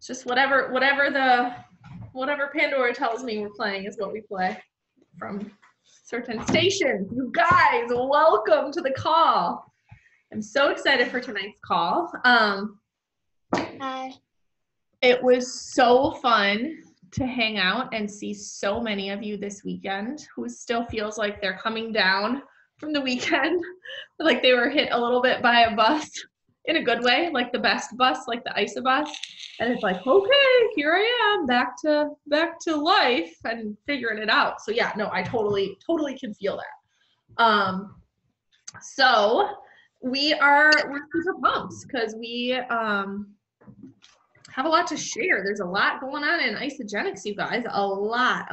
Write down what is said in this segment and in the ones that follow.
It's just whatever Pandora tells me we're playing is what we play from certain stations. You guys, welcome to the call. I'm so excited for tonight's call. Hi. It was so fun to hang out and see so many of you this weekend who still feels like they're coming down from the weekend, like they were hit a little bit by a bus in a good way, like the best bus, like the ISA bus. And it's like, okay, here I am, back to life and figuring it out. So yeah, no, I totally can feel that. So we're super pumped because we have a lot to share. There's a lot going on in Isagenix, you guys. A lot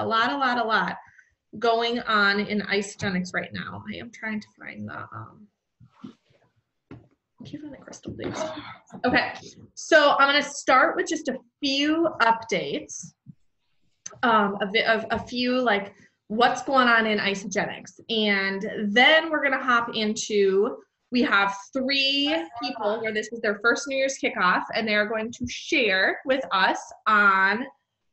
going on in Isagenix right now. I am trying to find the crystal dates. Okay, so I'm going to start with just a few updates, a few like what's going on in Isagenix, and then we're going to hop into. We have 3 people where this is their first New Year's kickoff, and they're going to share with us on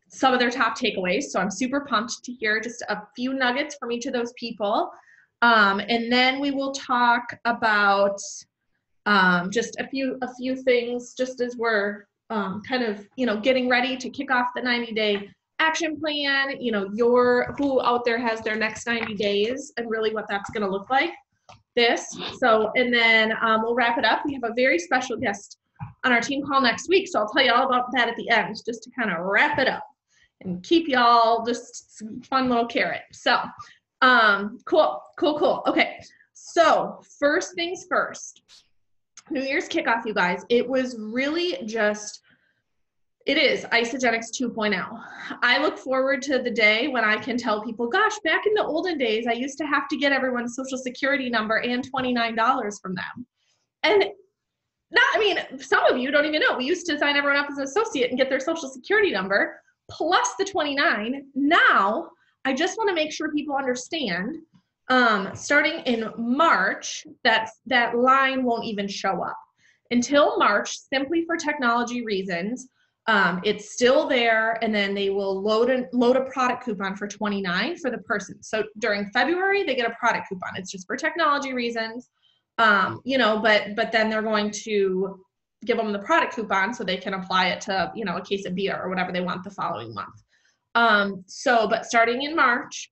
some of their top takeaways. So I'm super pumped to hear just a few nuggets from each of those people. And then we will talk about just a few things just as we're kind of, getting ready to kick off the 90-day action plan, who out there has their next 90 days and really what that's going to look like. So, and then we'll wrap it up. We have a very special guest on our team call next week, so I'll tell you all about that at the end, just to kind of wrap it up and keep y'all just some fun little carrot. So, cool. Okay, so first things first, New Year's kickoff, you guys. It was really just, it is Isagenix 2.0. I look forward to the day when I can tell people, gosh, back in the olden days, I used to have to get everyone's social security number and $29 from them. And some of you don't even know. We used to sign everyone up as an associate and get their social security number plus the 29. Now, I just want to make sure people understand, starting in March, that line won't even show up. Until March, simply for technology reasons, it's still there, and then they will load a product coupon for $29 for the person. So during February, they get a product coupon. It's just for technology reasons, but then they're going to give them the product coupon so they can apply it to, a case of beer or whatever they want the following month. But starting in March,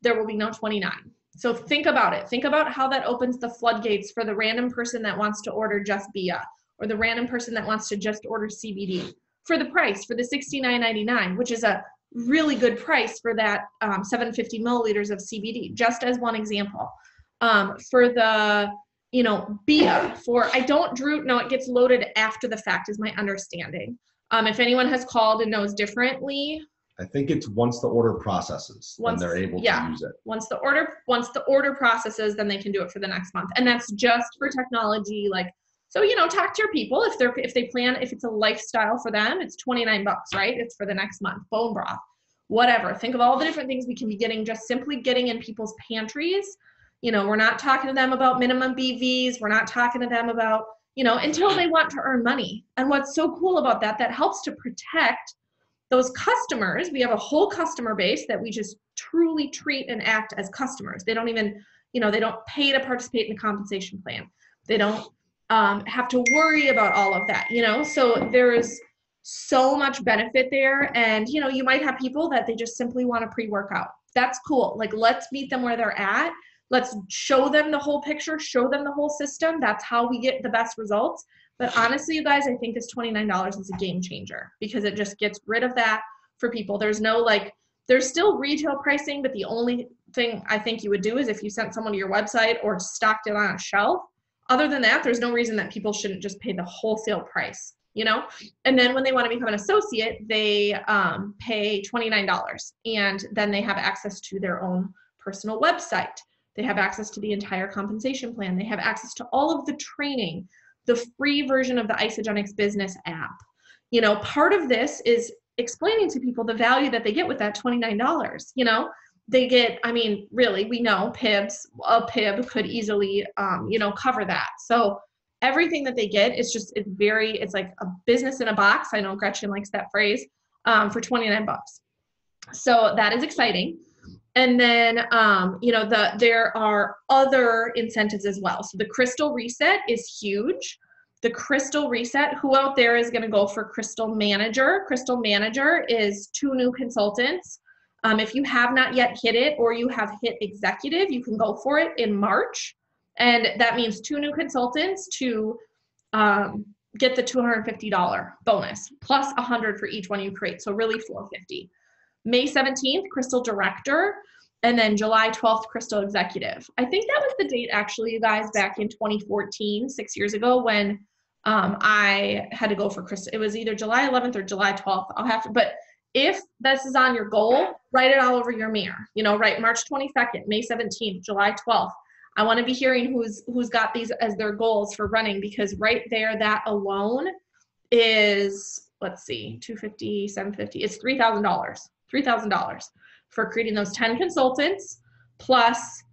there will be no 29. So think about it. Think about how that opens the floodgates for the random person that wants to order just BIA, or the random person that wants to just order CBD. For the price, for the $69.99, which is a really good price for that 750 milliliters of CBD, just as one example. For the, BIA, it gets loaded after the fact is my understanding. If anyone has called and knows differently. I think it's once the order processes, then they're able to use it. Once the order processes, then they can do it for the next month. And that's just for technology, so, talk to your people. If they plan, if it's a lifestyle for them, it's $29, right? It's for the next month. Bone broth, whatever. Think of all the different things we can be getting, just simply getting in people's pantries. We're not talking to them about minimum BVs. We're not talking to them about, until they want to earn money. And what's so cool about that helps to protect those customers. We have a whole customer base that we just truly treat and act as customers. They don't even, they don't pay to participate in the compensation plan. They don't have to worry about all of that, so there is so much benefit there. And you might have people that they just simply want a pre-workout. That's cool. Let's meet them where they're at. Let's show them the whole picture, show them the whole system. That's how we get the best results. But honestly, you guys, I think this $29 is a game changer because it just gets rid of that for people. There's no there's still retail pricing, but the only thing I think you would do is if you sent someone to your website or stocked it on a shelf. Other than that, there's no reason that people shouldn't just pay the wholesale price, And then when they want to become an associate, they pay $29. And then they have access to their own personal website. They have access to the entire compensation plan. They have access to all of the training, the free version of the Isagenix business app. Part of this is explaining to people the value that they get with that $29, They get, really, we know a PIB could easily, cover that. So everything that they get is just, it's like a business in a box. I know Gretchen likes that phrase, for $29. So that is exciting. And then, you know, there are other incentives as well. So the Crystal Reset is huge. The Crystal Reset, who out there is going to go for Crystal Manager? Crystal Manager is 2 new consultants. If you have not yet hit it, or you have hit Executive, you can go for it in March. And that means 2 new consultants to get the $250 bonus, plus $100 for each one you create. So really $450. May 17th, Crystal Director, and then July 12th, Crystal Executive. I think that was the date, actually, you guys, back in 2014, 6 years ago, when I had to go for Crystal. It was either July 11th or July 12th. I'll have to, but if this is on your goal, write it all over your mirror. You know, write March 22nd, May 17th, July 12th. I want to be hearing who's got these as their goals for running, because right there, that alone is, let's see, 250, 750, it's $3,000. $3,000 for creating those 10 consultants, plus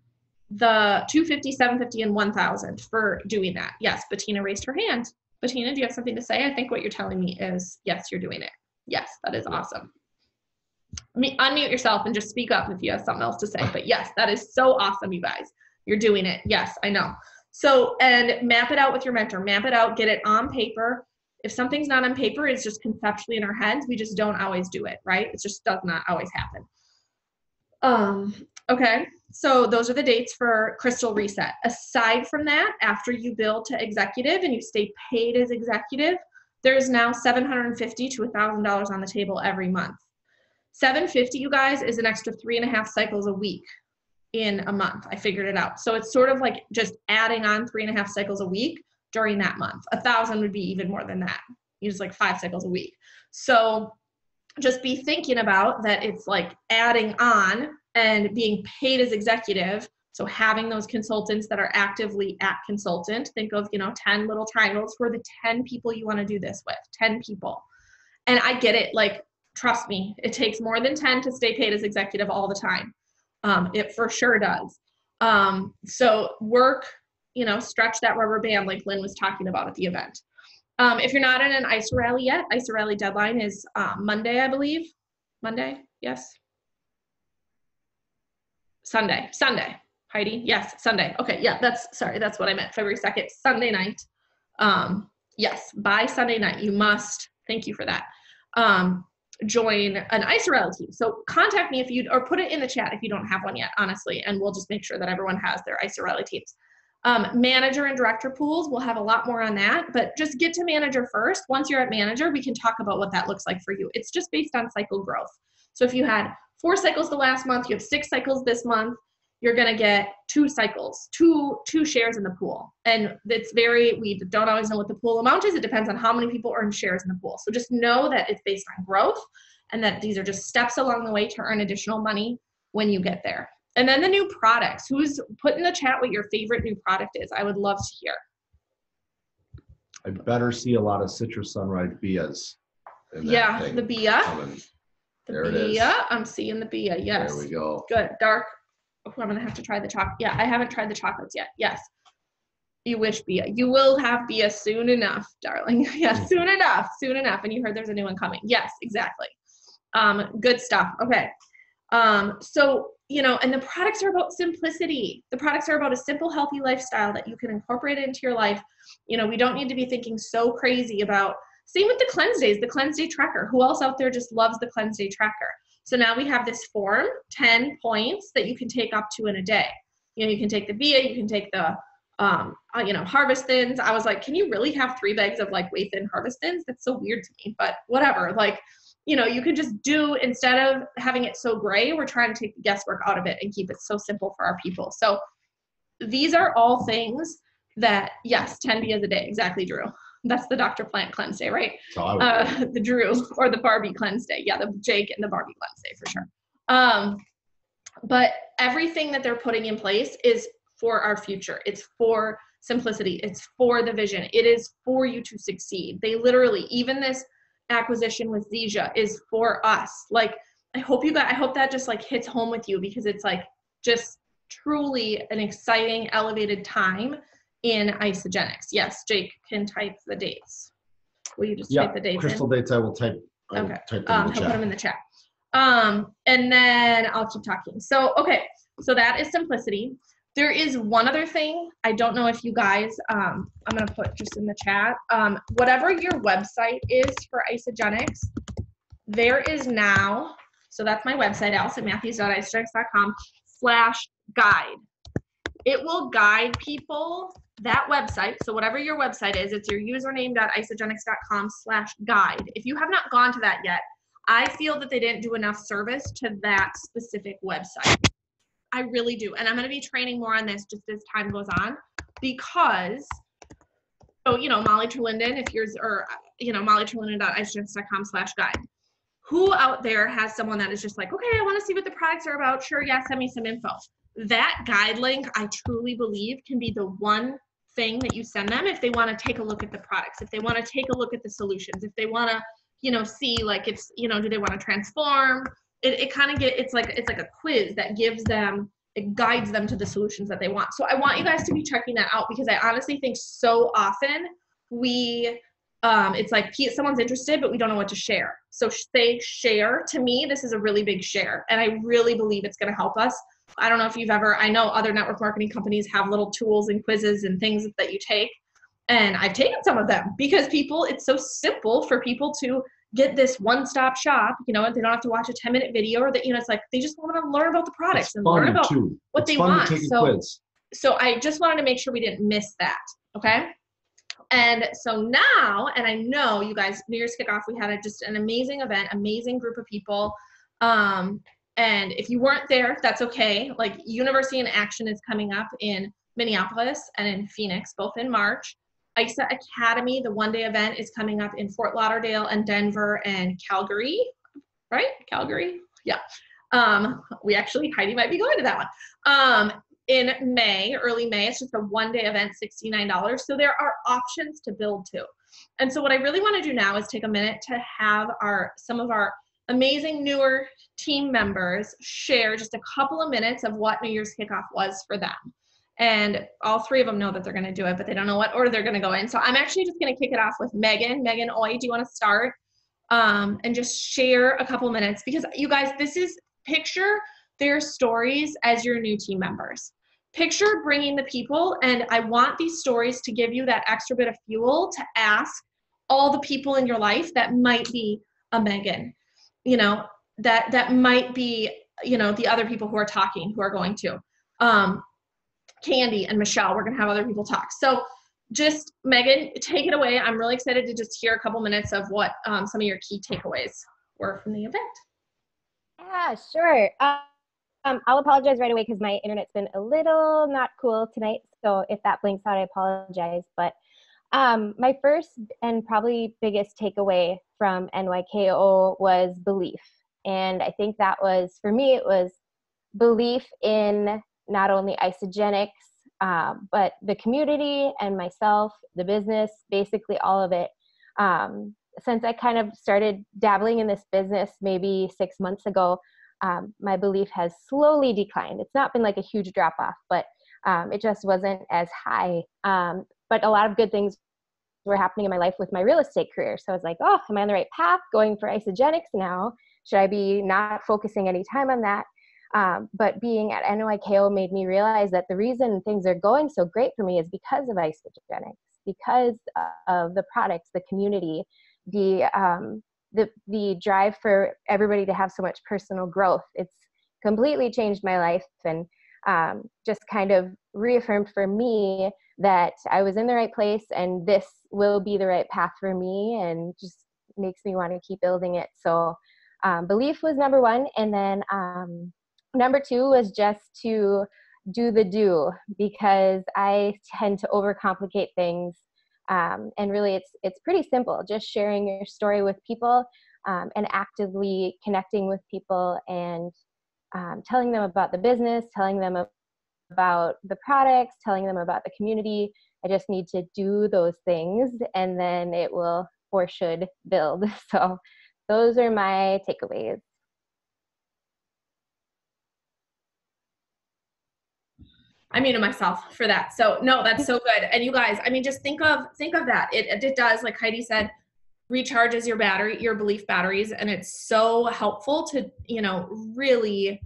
the 250, 750, and 1,000 for doing that. Yes, Bettina raised her hand. Bettina, do you have something to say? I think what you're telling me is, yes, you're doing it. Yes, that is awesome. Unmute yourself and just speak up if you have something else to say. But yes, that is so awesome, you guys. You're doing it. Yes, I know. So, and map it out with your mentor. Map it out, get it on paper. If something's not on paper, it's just conceptually in our heads. We just don't always do it, right? It just does not always happen. Okay, so those are the dates for Crystal Reset. Aside from that, after you build to Executive and you stay paid as Executive, there's now $750 to $1,000 on the table every month. $750, you guys, is an extra 3.5 cycles a week in a month. I figured it out. So it's sort of like just adding on 3.5 cycles a week during that month. 1,000 would be even more than that. Use like 5 cycles a week. So just be thinking about that. It's like adding on and being paid as Executive. So having those consultants that are actively at consultant, think of, you know, 10 little triangles for the 10 people you want to do this with, 10 people. And I get it. Like, trust me, it takes more than 10 to stay paid as Executive all the time. It for sure does. So work, you know, stretch that rubber band like Lynn was talking about at the event. If you're not in an ISA rally yet, ISA rally deadline is Monday, I believe. Monday, yes. Sunday, Heidi, yes, Sunday. Okay, yeah, that's what I meant, February 2nd, Sunday night. Yes, by Sunday night, you must, thank you for that, join an ISA rally team. So contact me if you, or put it in the chat if you don't have one yet, honestly, and we'll just make sure that everyone has their ISA rally teams. Manager and director pools, we'll have a lot more on that, but just get to manager first. Once you're at manager, we can talk about what that looks like for you. It's just based on cycle growth. So if you had 4 cycles the last month, you have 6 cycles this month, you're gonna get 2 cycles, two shares in the pool. And it's we don't always know what the pool amount is. It depends on how many people earn shares in the pool. So just know that it's based on growth and that these are just steps along the way to earn additional money when you get there. And then the new products. Who's put in the chat what your favorite new product is? I would love to hear. I better see a lot of citrus sunrise BIAs. Yeah, the BIA. There it is. I'm seeing the BIA, yes. There we go. Good, dark. Oh, I'm gonna have to try the chocolate. Yeah, I haven't tried the chocolates yet. Yes. You wish BIA. You will have BIA soon enough, darling. Yeah, soon enough. And you heard there's a new one coming. Yes, exactly. Good stuff. Okay. So, you know, and the products are about simplicity. The products are about a simple, healthy lifestyle that you can incorporate into your life. You know, we don't need to be thinking so crazy about, same with the cleanse days, the cleanse day tracker. Who else out there just loves the cleanse day tracker? So now we have this form, 10 points that you can take up to in a day. You know, you can take the BIA, you can take the, you know, Harvest Thins. I was like, can you really have 3 bags of like Way Thin Harvest Thins? That's so weird to me, but whatever. Like, you know, you could just do, instead of having it so gray, we're trying to take the guesswork out of it and keep it so simple for our people. So these are all things that, yes, 10 BIAs a day. Exactly, Drew. That's the Dr. Plant cleanse day, right? The Drew or the Barbie cleanse day. Yeah, the Jake and the Barbie cleanse day for sure. But everything that they're putting in place is for our future. It's for simplicity. It's for the vision. It is for you to succeed. They literally, even this acquisition with Zija is for us. Like, I hope that just like hits home with you, because it's like just truly an exciting, elevated time in Isogenics. Yes, Jake can type the dates. Will you just type the dates Crystal dates I will type. Okay. Type them in the he'll chat. put them in the chat. And then I'll keep talking. So, okay. So that is simplicity. There is one other thing. I don't know if you guys, I'm going to put just in the chat, whatever your website is for Isogenics, there is now, so that's my website, allisonmatthews.isogenics.com/guide. It will guide people, that website, so whatever your website is, it's your username.isogenics.com/guide. If you have not gone to that yet, I feel that they didn't do enough service to that specific website. I really do. And I'm going to be training more on this just as time goes on, because, so, you know, Molly Terlinden, if yours, or, you know, mollyterlinden.isogenics.com/guide. Who out there has someone that is just like, okay, I want to see what the products are about. Sure, yeah, send me some info. That guide link, I truly believe, can be the one thing that you send them if they want to take a look at the products, if they want to take a look at the solutions, if they want to, you know, see like it's, you know, do they want to transform? It kind of it's like a quiz that gives them, it guides them to the solutions that they want. So I want you guys to be checking that out, because I honestly think so often we, it's like someone's interested, but we don't know what to share. So say share. To me, this is a really big share, and I really believe it's going to help us. I don't know if you've ever, I know other network marketing companies have little tools and quizzes and things that you take, and I've taken some of them because it's so simple for people to get this one-stop shop, you know, they don't have to watch a 10-minute video, or that, you know, it's like they just want to learn about the products and learn about what they want. So I just wanted to make sure we didn't miss that, okay? And so now, and I know you guys, New Year's kickoff, we had just an amazing event, amazing group of people. And if you weren't there, that's okay. Like, University in Action is coming up in Minneapolis and in Phoenix, both in March. ISA Academy, the one-day event, is coming up in Fort Lauderdale and Denver and Calgary, right? Calgary, yeah. We actually, Heidi might be going to that one. In May, early May, it's just a one-day event, $69. So there are options to build to. And so what I really want to do now is take a minute to have some of our amazing newer team members share just a couple of minutes of what New Year's kickoff was for them. And all three of them know that they're going to do it, but they don't know what order they're going to go in. So I'm actually just going to kick it off with Megan. Megan Oy, do you want to start? And just share a couple minutes, because you guys, picture their stories as your new team members. Picture bringing the people, and I want these stories to give you that extra bit of fuel to ask all the people in your life that might be a Megan, you know, that might be, you know, the other people who are talking, who are going to. Candy and Michelle, we're going to have other people talk. So just, Megan, take it away. I'm really excited to just hear a couple minutes of what some of your key takeaways were from the event. Yeah, sure. I'll apologize right away because my internet's been a little not cool tonight. So if that blinks out, I apologize. But my first and probably biggest takeaway from NYKO was belief. And I think that was, for me, it was belief in not only Isogenics, but the community and myself, the business, basically all of it. Since I kind of started dabbling in this business maybe 6 months ago, my belief has slowly declined. It's not been like a huge drop off, but it just wasn't as high. But a lot of good things were happening in my life with my real estate career. So I was like, oh, am I on the right path going for Isogenics now? Should I be not focusing any time on that? But being at NYKO made me realize that the reason things are going so great for me is because of Isogenics, because of the products, the community, the drive for everybody to have so much personal growth. It's completely changed my life, and just kind of reaffirmed for me that I was in the right place and this will be the right path for me, and just makes me want to keep building it. So belief was number one. And then number two was just to do the do, because I tend to overcomplicate things. And really it's pretty simple, just sharing your story with people, and actively connecting with people, and telling them about the business, telling them about the products, telling them about the community. I just need to do those things, and then it will or should build. So those are my takeaways. I muted myself for that. So no, that's so good. And you guys, I mean, just think of that. It does, like Heidi said, recharges your belief batteries. And it's so helpful to, really,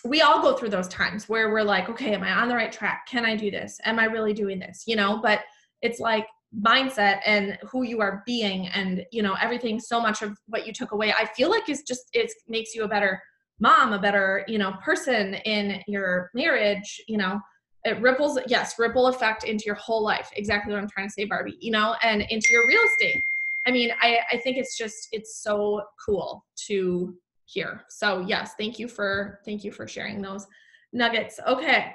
we all go through those times where we're like, okay, am I on the right track? Can I do this? Am I really doing this? But it's like mindset and who you are being and, everything, so much of what you took away, I feel like it makes you a better mom, a better, person in your marriage, it ripple effect into your whole life. Exactly what I'm trying to say, Barbie, and into your real estate. I mean, I think it's so cool to hear. So yes, thank you for sharing those nuggets. Okay.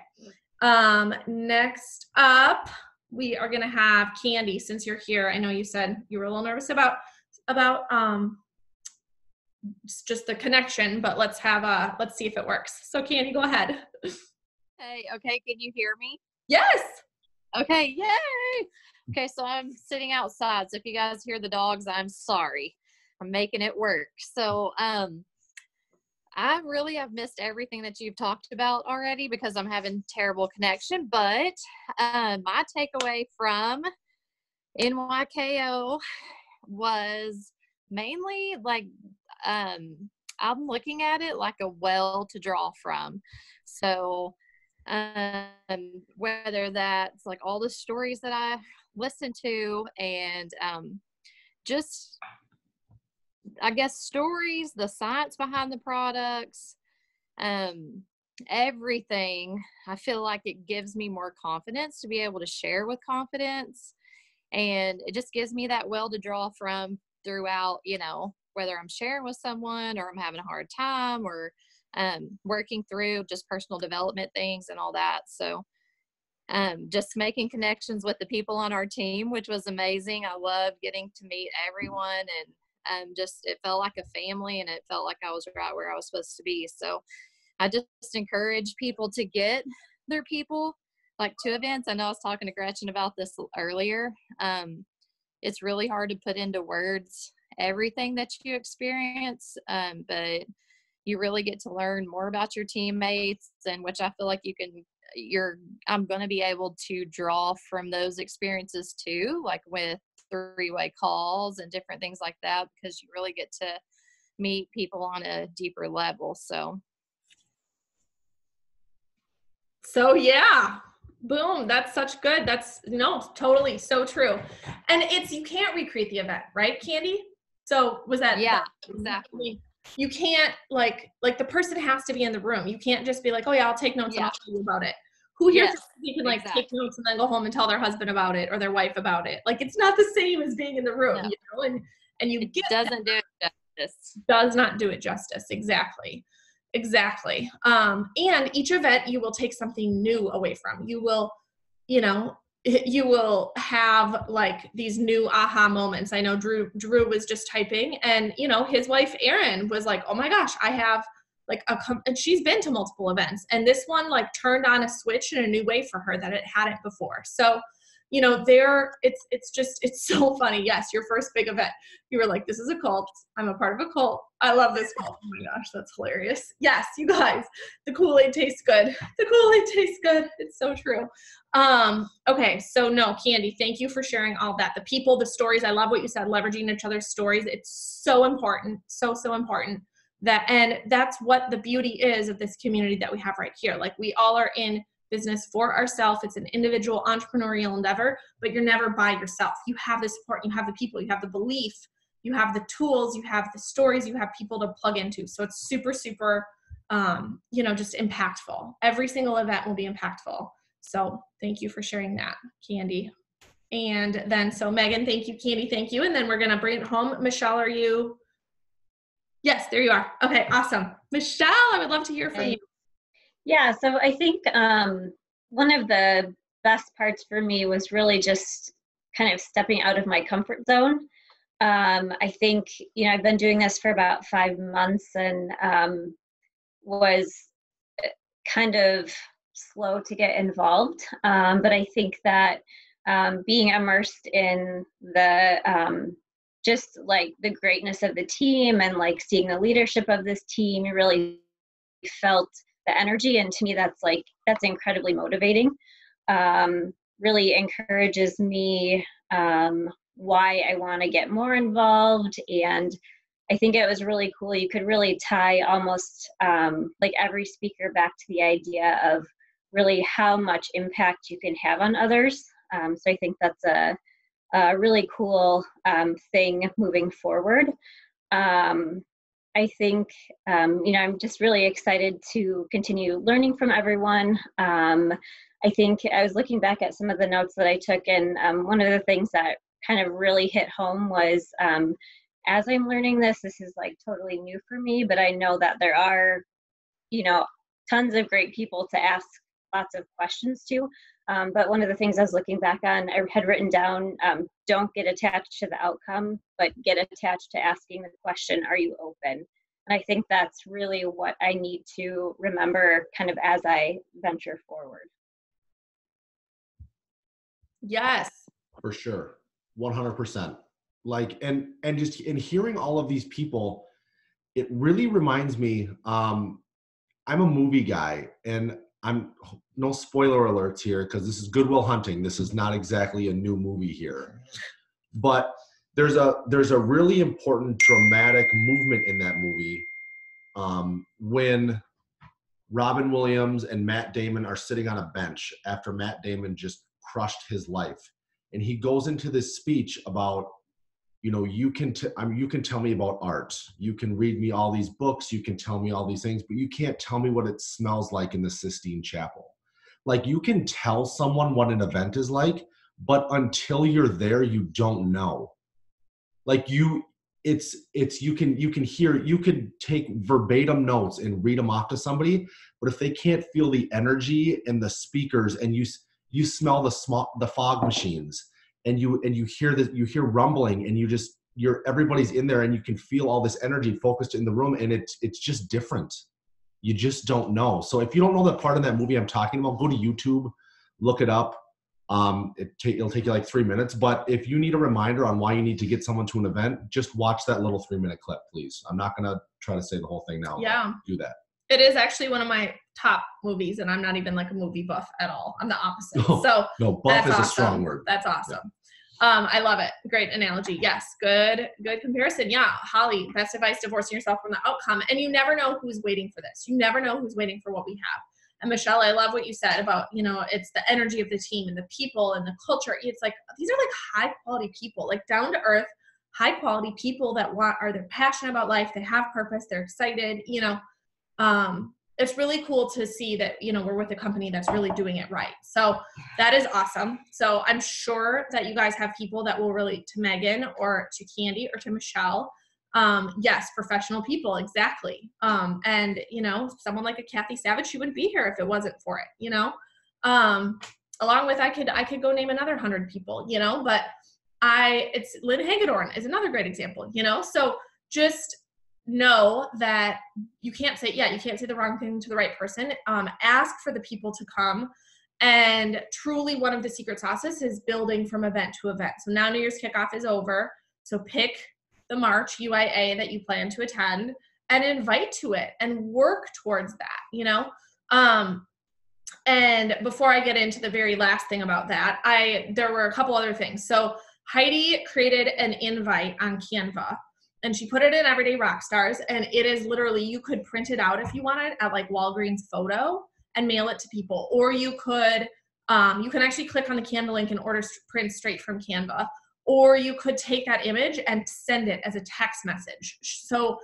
Next up, we are going to have Candy, since you're here. I know you said you were a little nervous about just the connection, but let's see if it works. So Candy, go ahead. Hey, okay, can you hear me? Yes. Okay, yay! Okay, so I'm sitting outside, so if you guys hear the dogs, I'm sorry. I'm making it work. So I really have missed everything that you've talked about already because I'm having terrible connection, but my takeaway from NYKO was mainly like I'm looking at it like a well to draw from. So whether that's like all the stories that I listen to and just, I guess, stories, the science behind the products, everything, I feel like it gives me more confidence to be able to share with confidence. And it just gives me that well to draw from throughout, whether I'm sharing with someone or I'm having a hard time or working through just personal development things and all that. So just making connections with the people on our team, which was amazing. I loved getting to meet everyone, and just it felt like a family, and it felt like I was right where I was supposed to be. So I just encourage people to get their people like to events. I know I was talking to Gretchen about this earlier. It's really hard to put into words everything that you experience, but you really get to learn more about your teammates, and which I feel like I'm going to be able to draw from those experiences too, like with three-way calls and different things like that, because you really get to meet people on a deeper level. So yeah, boom. That's such good. That's totally so true. And you can't recreate the event, right, Candy? So was that? Yeah, exactly. You can't like the person has to be in the room. You can't just be like, oh yeah, I'll take notes and I'll tell you about it. Who here can take notes and then go home and tell their husband about it or their wife about it? Like, it's not the same as being in the room, and you it doesn't do it justice. Does not do it justice. Exactly. And each event you will take something new away from. You will, you will have like these new aha moments. I know Drew was just typing, and his wife Erin was like, oh my gosh, I have like and she's been to multiple events, and this one like turned on a switch in a new way for her that it hadn't before. So it's so funny. Yes, your first big event, you were like, this is a cult, I'm a part of a cult, I love this cult. Oh my gosh, that's hilarious. Yes, you guys, the Kool-Aid tastes good. It's so true. Okay, so no, Candy, thank you for sharing all that. The people, the stories, I love what you said, leveraging each other's stories. It's so important, so important. And that's what the beauty is of this community that we have right here. Like, we all are in business for ourselves. It's an individual entrepreneurial endeavor, but you're never by yourself. You have the support, you have the people, you have the belief, you have the tools, you have the stories, you have people to plug into. So it's super, super, just impactful. Every single event will be impactful. So thank you for sharing that, Candy. And then, so Megan, thank you. Candy, thank you. And then we're going to bring it home. Michelle, are you? Yes, there you are. Okay, awesome. Michelle, I would love to hear from you. Yeah, so I think one of the best parts for me was really just kind of stepping out of my comfort zone. I think, I've been doing this for about 5 months and was kind of slow to get involved. But I think that being immersed in the just like the greatness of the team and like seeing the leadership of this team, you really felt the energy. And to me, that's like that's incredibly motivating. Really encourages me why I want to get more involved. And I think it was really cool. You could really tie almost like every speaker back to the idea of really how much impact you can have on others. So I think that's a really cool thing moving forward. I think, I'm just really excited to continue learning from everyone. I think I was looking back at some of the notes that I took, and one of the things that kind of really hit home was, as I'm learning this is like totally new for me, but I know that there are, tons of great people to ask lots of questions to. But one of the things I was looking back on, I had written down, don't get attached to the outcome, but get attached to asking the question, are you open? And I think that's really what I need to remember kind of as I venture forward. Yes. For sure. 100%. Like, and just in hearing all of these people, it really reminds me, I'm a movie guy, and I'm no spoiler alerts here because this is Good Will Hunting. This is not exactly a new movie here, but there's a really important dramatic movement in that movie when Robin Williams and Matt Damon are sitting on a bench after Matt Damon just crushed his life, and he goes into this speech about, you can tell me about art, you can read me all these books, you can tell me all these things, but you can't tell me what it smells like in the Sistine Chapel. Like, you can tell someone what an event is like, but until you're there, you don't know. Like, you could take verbatim notes and read them off to somebody, but if they can't feel the energy and the speakers, and you smell the fog machines, and you hear rumbling, and everybody's in there, and you can feel all this energy focused in the room, and it's just different. You just don't know. So if you don't know that part of that movie I'm talking about, go to YouTube, look it up. It'll take you like 3 minutes, but if you need a reminder on why you need to get someone to an event, just watch that little 3-minute clip, please. I'm not going to try to say the whole thing now. Yeah. Do that. It is actually one of my top movies, and I'm not even like a movie buff at all. I'm the opposite. No, buff is a strong word. That's awesome. Yeah. I love it. Great analogy. Yes. Good comparison. Yeah. Holly, best advice, divorcing yourself from the outcome. And you never know who's waiting for this. You never know who's waiting for what we have. And Michelle, I love what you said about, it's the energy of the team and the people and the culture. It's like, these are like high quality people, like down to earth, high quality people that they're passionate about life. They have purpose. They're excited, it's really cool to see that, we're with a company that's really doing it right. So that is awesome. So I'm sure that you guys have people that will relate to Megan or to Candy or to Michelle. Yes, professional people, exactly. And someone like a Kathy Savage, she wouldn't be here if it wasn't for it, along with, I could go name another 100 people, but it's Lynn Hagedorn is another great example, so just know that you can't say the wrong thing to the right person. Ask for the people to come. And truly one of the secret sauces is building from event to event. So now New Year's kickoff is over. So pick the March UIA that you plan to attend and invite to it and work towards that, and before I get into the very last thing about that, there were a couple other things. So Heidi created an invite on Canva, and she put it in Everyday Rockstars, and it is literally, you could print it out if you wanted at like Walgreens Photo and mail it to people, or you can actually click on the Canva link and order print straight from Canva, or you could take that image and send it as a text message. So,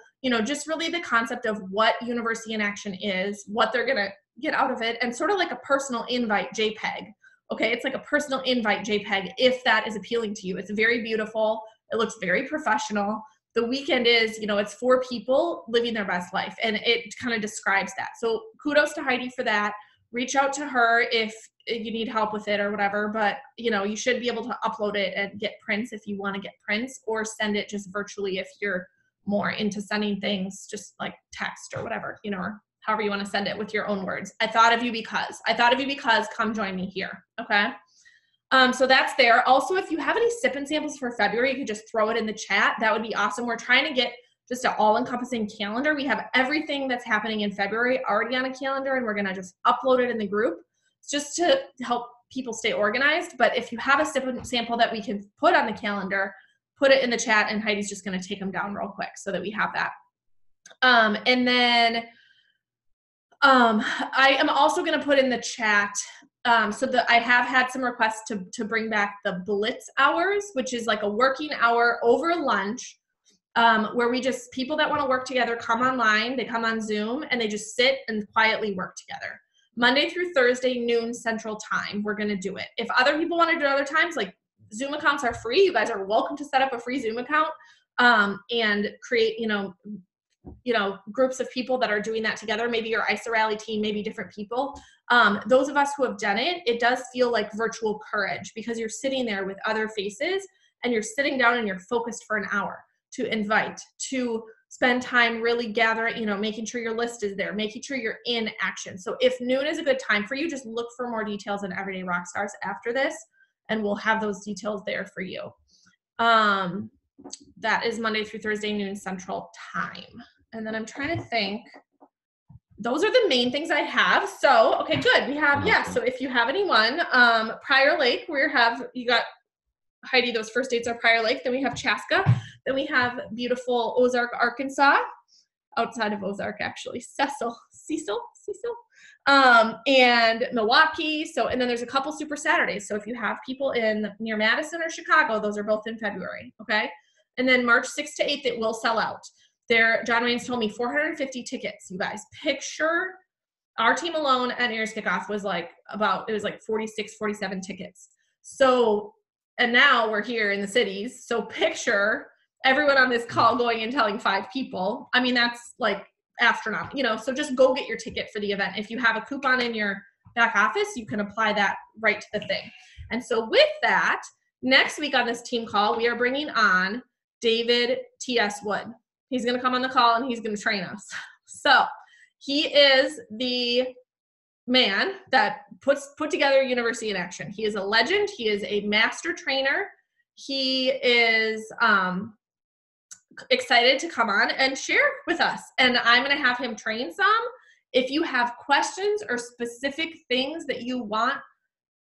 just really the concept of what University in Action is, what they're going to get out of it, and sort of like a personal invite JPEG. Okay, it's like a personal invite JPEG if that is appealing to you. It's very beautiful. It looks very professional. The weekend is, it's 4 people living their best life, and it kind of describes that. So kudos to Heidi for that. Reach out to her if you need help with it or whatever, but you should be able to upload it and get prints if you want to get prints, or send it just virtually if you're more into sending things just like text or whatever, or however you want to send it with your own words. I thought of you because come join me here. Okay. So that's there. Also, if you have any sip and samples for February, you could just throw it in the chat. That would be awesome. We're trying to get just an all-encompassing calendar. We have everything that's happening in February already on a calendar, and we're going to just upload it in the group just to help people stay organized. But if you have a sample that we can put on the calendar, put it in the chat, and Heidi's just going to take them down real quick so that we have that. And then I am also going to put in the chat, so that I have had some requests to bring back the blitz hours, which is like a working hour over lunch, where we just, people that want to work together come online, they come on Zoom, and they just sit and quietly work together. Monday through Thursday, noon Central Time, we're going to do it. If other people want to do it other times, like Zoom accounts are free. You guys are welcome to set up a free Zoom account, and create, groups of people that are doing that together. Maybe your ISA Rally team, maybe different people. Those of us who have done it, it does feel like virtual courage, because you're sitting there with other faces and you're sitting down and you're focused for an hour to invite, to spend time really gathering, making sure your list is there, making sure you're in action. So if noon is a good time for you, just look for more details in Everyday Rockstars after this, and we'll have those details there for you. That is Monday through Thursday, noon Central Time. And then I'm trying to think. Those are the main things I have. So, okay, good. We have, so if you have anyone, Prior Lake, you got Heidi, those first dates are Prior Lake. Then we have Chaska. Then we have beautiful Ozark, Arkansas, outside of Ozark, actually. Cecil, and Milwaukee. So, and then there's a couple Super Saturdays. So if you have people near Madison or Chicago, those are both in February, okay? And then March 6th to 8th, it will sell out. John Raines told me 450 tickets, you guys. Picture our team alone at New Year's Kickoff was like 46, 47 tickets. So, and now we're here in the cities. So picture everyone on this call going and telling 5 people. I mean, that's like astronomical, so just go get your ticket for the event. If you have a coupon in your back office, you can apply that right to the thing. And so with that, next week on this team call, we are bringing on David T.S. Wood. He's going to come on the call and he's going to train us. So he is the man that put together University in Action. He is a legend. He is a master trainer. He is excited to come on and share with us. And I'm going to have him train some. If you have questions or specific things that you want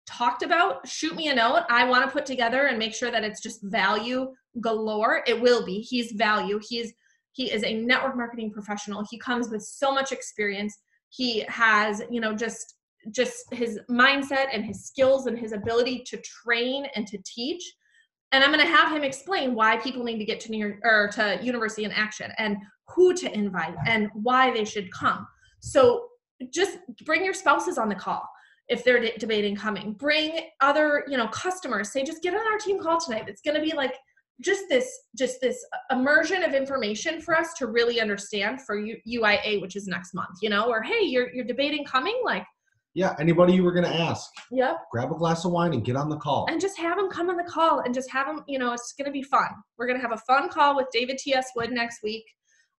talked about, shoot me a note. I want to put together and make sure that it's just value galore. It will be. He's value. He is a network marketing professional. He comes with so much experience. He has, just his mindset and his skills and his ability to train and to teach. And I'm going to have him explain why people need to get to University in Action, and who to invite and why they should come. So just bring your spouses on the call if they're debating coming. Bring other, customers. Say, just get on our team call tonight. It's going to be like just this immersion of information for us to really understand for UIA, which is next month, or hey, you're debating coming, like. Yeah, anybody you were going to ask. Yep. Grab a glass of wine and get on the call. And just have them come on the call, and just have them, it's going to be fun. We're going to have a fun call with David T.S. Wood next week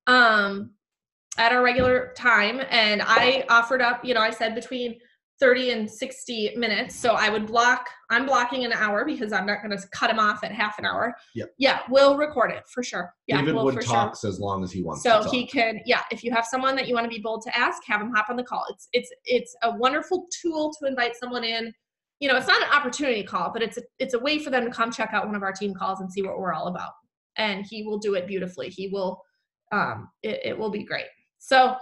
at our regular time. And I offered up, I said between 30 and 60 minutes. So I'm blocking an hour, because I'm not going to cut him off at half an hour. Yep. Yeah, we'll record it for sure. Yeah, David Wood talks as long as he wants to talk. So he can, if you have someone that you want to be bold to ask, have him hop on the call. It's a wonderful tool to invite someone in. It's not an opportunity call, but it's a way for them to come check out one of our team calls and see what we're all about. And he will do it beautifully. He will, it will be great. So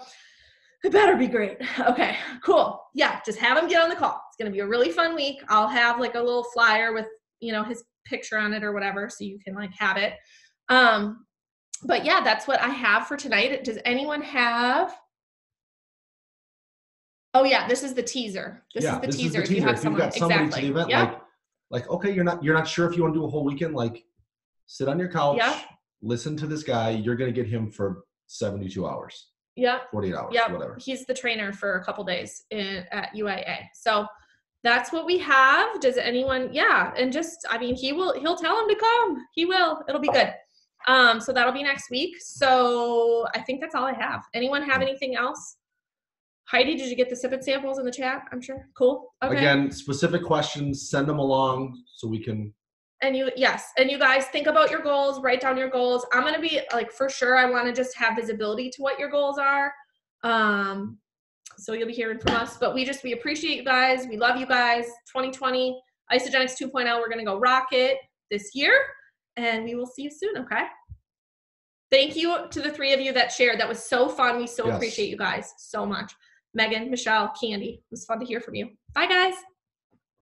it better be great. Okay, cool. Yeah, just have him get on the call. It's going to be a really fun week. I'll have like a little flyer with, his picture on it or whatever, so you can like have it. But yeah, that's what I have for tonight. Does anyone have? Oh yeah, this is the teaser. This is the teaser. If you have someone, got somebody exactly. to the event, like, okay, you're not sure if you want to do a whole weekend, like sit on your couch, listen to this guy. You're going to get him for 72 hours. Yeah. 48 hours, whatever. He's the trainer for a couple days at UIA. So that's what we have. Does anyone, and just, he'll tell him to come. He will. It'll be good. So that'll be next week. So I think that's all I have. Anyone have anything else? Heidi, did you get the sip and samples in the chat? I'm sure. Cool. Okay. Again, specific questions, send them along so we can And you guys think about your goals, write down your goals. I'm going to be like, for sure, I want to just have visibility to what your goals are. So you'll be hearing from us, but we appreciate you guys. We love you guys. 2020 Isogenics 2.0. We're going to go rock it this year, and we will see you soon. Okay. Thank you to the 3 of you that shared. That was so fun. We so appreciate you guys so much. Megan, Michelle, Candy. It was fun to hear from you. Bye guys.